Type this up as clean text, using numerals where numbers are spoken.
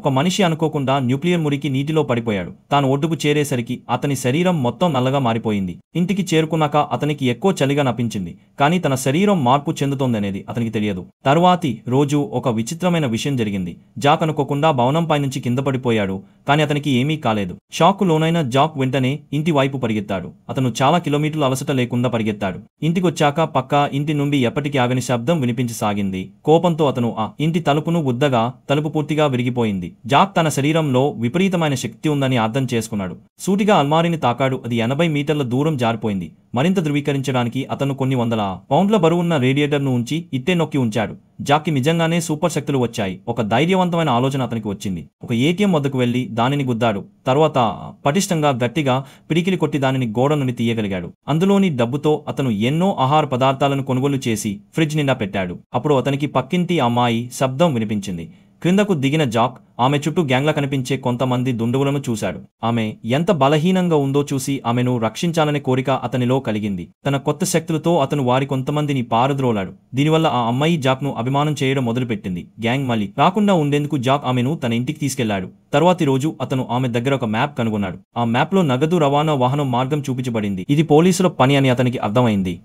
ఒక మనిషి అనుకోకుండా న్యూక్లియర్ మురికి నీటిలో పడిపోయాడు. తాను ఒడ్డుకు చేరేసరికి అతని శరీరం మొత్తం నల్లగా మారిపోయింది. ఇంటికి చేరుకున్నాక అతనికి ఎక్కువ చలిగా అనిపించింది. కానీ తన శరీరం మార్పు చెందుతోందనేది అతనికి తెలియదు. తరువాతి రోజు ఒక విచిత్రమైన విషయం జరిగింది. జాక్ అనుకోకుండా భవనంపై నుంచి కింద పడిపోయాడు. కానీ అతనికి ఏమీ కాలేదు. షాక్ లోనైన జాక్ వెంటనే ఇంటి వైపు పరిగెత్తాడు. అతను చాలా కిలోమీటర్ల అలసట లేకుండా పరిగెత్తాడు. ఇంటికొచ్చాక పక్క ఇంటి నుండి ఎప్పటికీ ఆగని శబ్దం వినిపించసాగింది. కోపంతో అతను ఆ ఇంటి తలుపును గుద్దగా తలుపు పూర్తిగా విరిగిపోయింది. జాక్ తన శరీరంలో విపరీతమైన శక్తి ఉందని అర్థం చేసుకున్నాడు. సూటిగా అల్మారీని తాకాడు. అది 80 మీటర్ల దూరం జారిపోయింది. మరింత ధృవీకరించడానికి అతను కొన్ని వందల పౌండ్ల బరువున్న రేడియేటర్ను ఉంచి ఇట్టే నొక్కి ఉంచాడు. జాక్కి నిజంగానే సూపర్ శక్తులు వచ్చాయి. ఒక ధైర్యవంతమైన ఆలోచన అతనికి వచ్చింది. ఒక ఏటీఎం వద్దకు వెళ్లి దానిని గుద్దాడు. తర్వాత పటిష్టంగా గట్టిగా పిడికిలి కొట్టి దానిని గోడ నుండి తీయగలిగాడు. అందులోని డబ్బుతో అతను ఎన్నో ఆహార పదార్థాలను కొనుగోలు చేసి ఫ్రిడ్జ్ నిండా పెట్టాడు. అప్పుడు అతనికి పక్కింటి అమ్మాయి శబ్దం వినిపించింది. క్రిందకు దిగిన జాక్ ఆమె చుట్టూ గ్యాంగ్లా కనిపించే కొంతమంది దుండగులను చూశాడు. ఆమె ఎంత బలహీనంగా ఉందో చూసి ఆమెను రక్షించాలనే కోరిక అతనిలో కలిగింది. తన కొత్త శక్తులతో అతను వారి కొంతమందిని పారద్రోలాడు. దీనివల్ల ఆ అమ్మాయి జాక్ను అభిమానం చేయడం మొదలుపెట్టింది. గ్యాంగ్ మళ్ళీ రాకుండా ఉండేందుకు జాక్ ఆమెను తన ఇంటికి తీసుకెళ్లాడు. తరువాతి రోజు అతను ఆమె దగ్గర ఒక మ్యాప్ కనుగొన్నాడు. ఆ మ్యాప్లో నగదు రవాణా వాహనం మార్గం చూపించబడింది. ఇది పోలీసుల పని అని అతనికి అర్థమైంది.